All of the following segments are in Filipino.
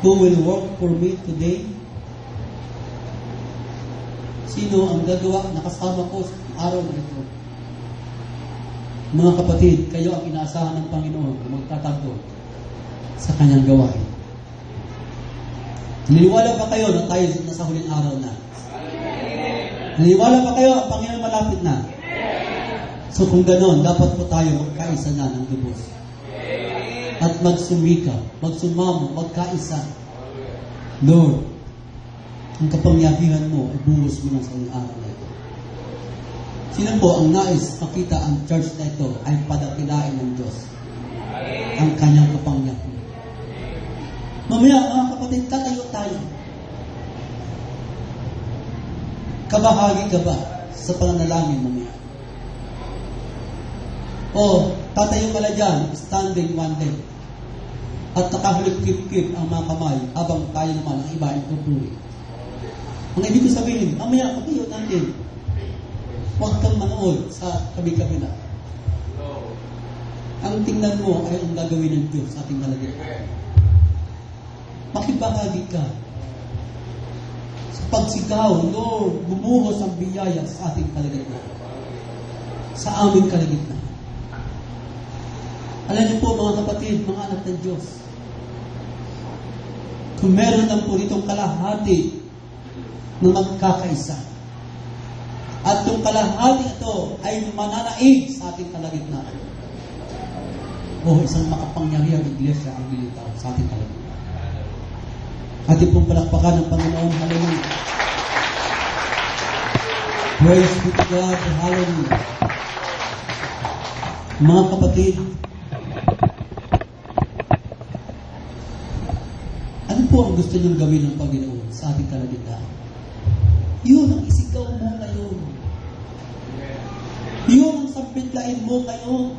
who will work for me today? Sino ang gagawa na kasama ko sa araw na ito? Mga kapatid, kayo ang inaasahan ng Panginoon na magtatanggol sa kanyang gawain. Naniniwala ba kayo na tayo nasa huling araw na? Naniniwala ba kayo ang Panginoon malapit na? So kung ganoon, dapat po tayo magkaisa na ng lubos. At magsumika, magsumamo, magkaisa. Lord, ang kapangyarihan mo ay buhos mo na sa araw na ito. Sino po ang nais makita ang church na ito ay padakilain ng Diyos ang kanyang kapangyarihan? Mamaya, mga kapatid, tatayo tayo. Kabahagi ka ba sa pananalangin mamaya? O, tatayo ka na dyan, standing one leg. At nakahulip-kip-kip ang mga kamay habang tayo naman ang iba ay pupuri. Ang ibig ko sabihin, mamaya patayo natin. Huwag kang manood sa kabi-kabila. Ang tingnan mo ay ang gagawin ng Diyos sa ating kalagayan. Makibahagi ka sa pagsigaw, Lord, bumuhos ang biyaya sa ating kalagayan. Sa aming kalagayan. Alam niyo po mga kapatid, mga anak ng Diyos, kung meron lang po itong kalahati na magkakaisa, at yung kalahati ito ay mananaig sa ating kalagitnaan, isang makapangyarihan iglesia ang bilitaw sa ating kalagitnaan. Ating pong palakpakan ng Panginoon. Hallelujah. Praise be to God. Hallelujah. Mga kapatid, ano po ang gusto niyong gawin ng Panginoon sa ating kalagitnaan? Yun ang isigaw mo ngayon. Yun ang sampitlain mo ngayon.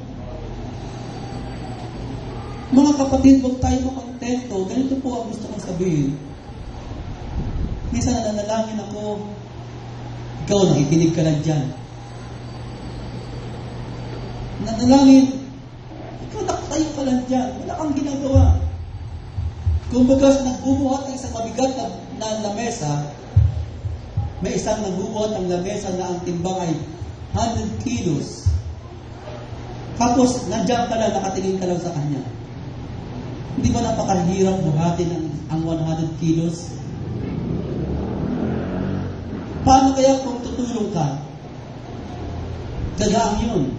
Mga kapatid, huwag tayo makontento. Ganito po ang gusto kong sabihin. Minsan nananalangin ako, ikaw nakikinig ka lang dyan. Nanalangin, ikaw nakatayo ka lang dyan. Wala kang ginagawa. Kung bagas nagbubuhat ng isang mabigat na lamesa, may isang nagbubuhat ng lamesa na ang timbang ay 100 kilos. Tapos, nandiyan ka lang, nakatingin ka lang sa kanya. Hindi ba napakahirap buhatin ang 100 kilos? Paano kaya kung tutulong ka? Gagaang yun.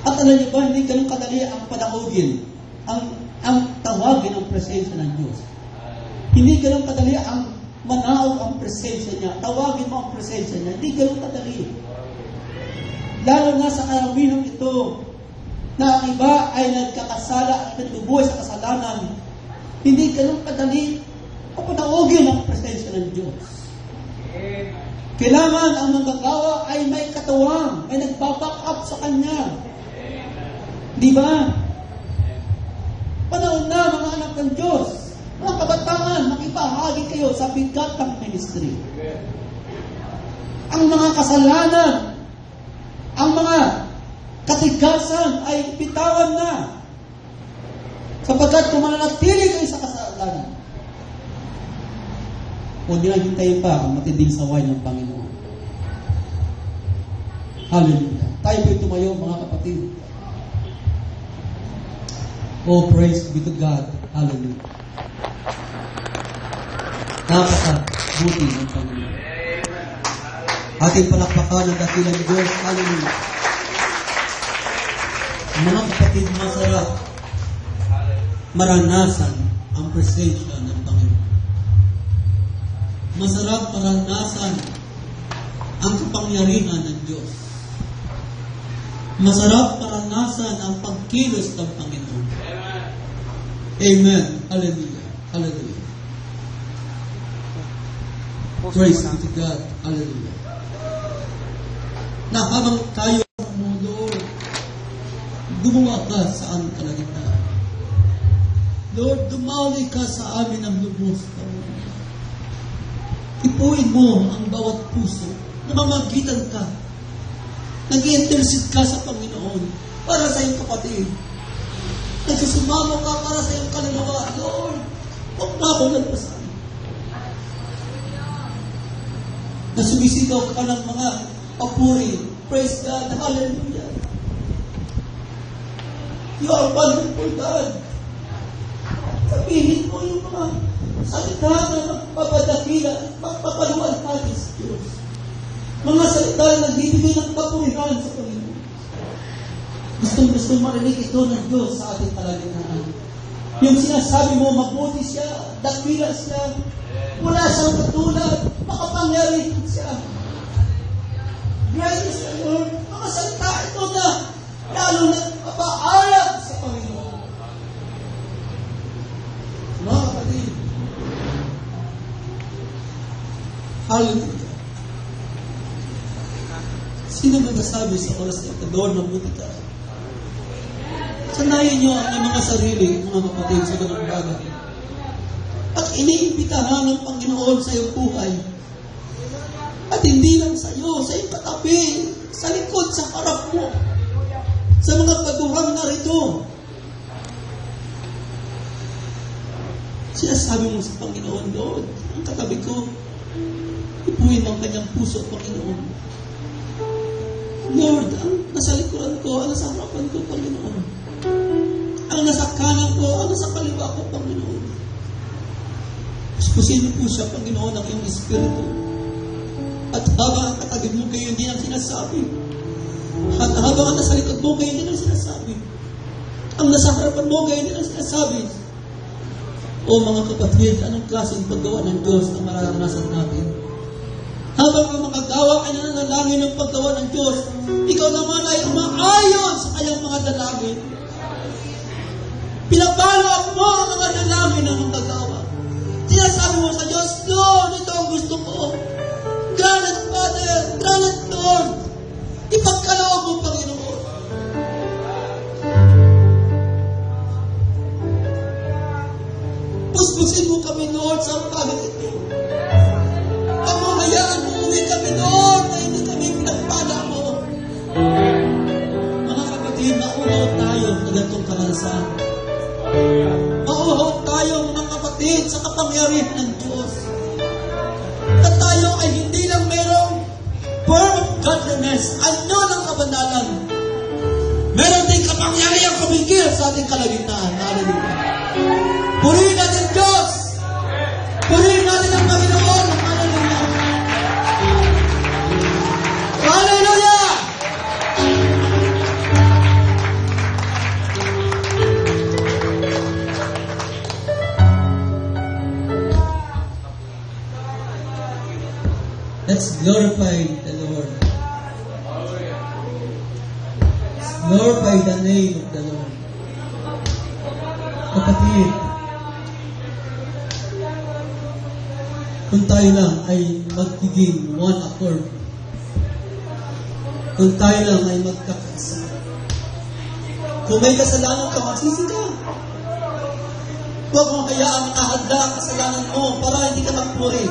At alam niyo ba, hindi ganun kadali ang panahugin, ang tawagin ang presensya ng Diyos. Hindi ganun kadali ang manaog ang presensya niya. Tawagin mo ang presensya niya. Hindi ganun kadali. Lalo na sa karamihan ito, na ang iba ay nagkakasala at nagbubuhay sa kasalanan. Hindi ganun kadali papanaogin ang presensya ng Diyos. Kailangan ang manggagawa ay may katuwang, may nagbaback up sa Kanya. Di ba? Panahon na mga anak ng Diyos, mga kabataan, makipahagi kayo sa bigat ng ministry. Ang mga kasalanan, ang mga katigasan ay bitawan na. Sapagkat kung mananatili kayo sa kasalanan, huwag nyo lang hintayin pa ang matinding saway ng Panginoon. Hallelujah. Tayo po'y tumayo, mga kapatid. Oh, praise be to God. Hallelujah. Napaka-buti ng Panginoon. Ating palakpakan ang dakilang Diyos. Hallelujah. Mga kapatid, masarap maranasan ang presensya ng Panginoon. Masarap maranasan ang kapangyarihan ng Diyos. Masarap maranasan ang pagkilos ng Panginoon. Amen. Hallelujah. Hallelujah. Praise be to God. Hallelujah. Na habang tayo sa mundo, gumawa ka sa aming kalagitnaan. Lord, dumali ka sa amin ang lubos. Ipuin mo ang bawat puso. Namamagitan ka. Nag-i-intercede ka sa Panginoon para sa iyong kapatid. Nagsusumamo ka para sa iyong kaluluwa. Lord, huwag na ako nagpasan. Na sumisigaw ka ng mga papuri. Praise God. Hallelujah. You are wonderful, God. Sabihin mo yung mga salita na magpapadakila, magpapaluan natin sa Diyos. Mga salita na nagbibigay ng kapurihan sa Panginoon. Gusto marinig ito ng Diyos sa ating kalagitnaan. Yung sinasabi mo, mabuti siya, dakila siya, wala siyang katulad, makapangyarihan siya. Great is the Lord. Mga salita ito na lalo na papaalam sa Panginoon. Mga kapatid, hallelujah. Sino magsasabi sa oras na ito, Lord, mabuti ka? Sanayin niyo ang mga sarili, mga kapatid, sa ganang bagay. At iniimbitahan ng Panginoon sa iyong buhay. At hindi lang sa iyo, sa iyong katabi, sa likod, sa harap mo, sa mga kaduhang narito. Sinasabi mo sa Panginoon, Lord, ang katabi ko, ipuin ang kanyang puso, Panginoon. Lord, ang nasa likuran ko, ang nasa harapan ko, Panginoon. Ang nasa kanan ko, ang nasa kaliwa ko, Panginoon. Puspusin po siya, Panginoon, ang iyong Espiritu. At habang ang katagib mo kayo, hindi ang sinasabi. At habang ang nasa likod mo kayo, hindi ang sinasabi. Ang nasa harapan mo kayo, hindi ang sinasabi. O mga kapatid, anong klaseng paggawa ng Diyos ang mararanasan natin? Habang ang makagawa ay nananalangin ng paggawa ng Diyos, ikaw naman ay umaayon sa kanyang mga dalangin. Pinapalawak mo ang mga dalangin ng magagawa. Sinasabi mo sa Diyos, Lord, ito ang gusto ko. Granted, Father, granted, Lord. Ipagkaloob mo, Panginoon. Puspusin mo kami, Lord, sa pagod ito. Pamamahayaan mo uwi kami, Lord, na hindi kami pinagpala mo. Mga kapatid, nauhaw tayo na ganitong karanasan. Nauhaw tayo, mga kapatid, sa kapangyarihan ng Diyos. At tayo ay hindi lang mayroong form of godliness, ano ng kabandalan. Meron din kapangyarihan kumigil sa ating kalagitnaan. Hallelujah. Purihin natin Diyos. Purihin natin ang Panginoon. Hallelujah. Hallelujah. Let's glorify the Lord. Let's glorify the name of the Lord. Kapatid, kung tayo lang ay magiging one accord, kung tayo lang ay magkakaisa, kung may kasalanan ka, magsisi ka. Huwag mong hayaan makahadla ang kasalanan mo para hindi ka magpuri.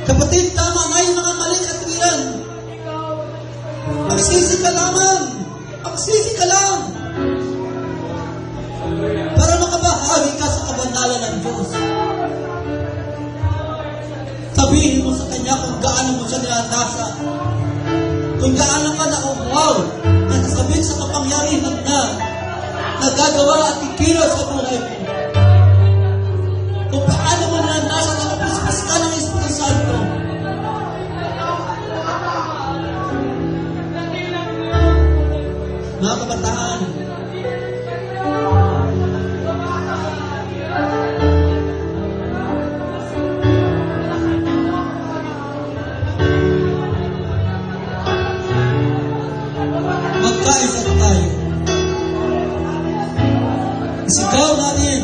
Kapatid, tama na yung mga mali at tigilan. Magsisi ka lamang. Magsisi ka lang. Para makabahagi ka sa kabandalan ng Diyos. Sabihin mo sa Kanya kung gaano mo siya nilatasa. Kung gaano ka na-wow na nasabihin sa kapangyarihan na nagagawa at ikilos sa buhay mo. Kung paano mo nilatasa na napispas ka ng Espiritu Santo. Mga kabataan, magkaisa tayo. Isigaw natin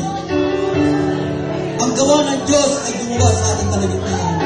ang gawa ng Diyos ay gumawa sa ating kalagitnaan.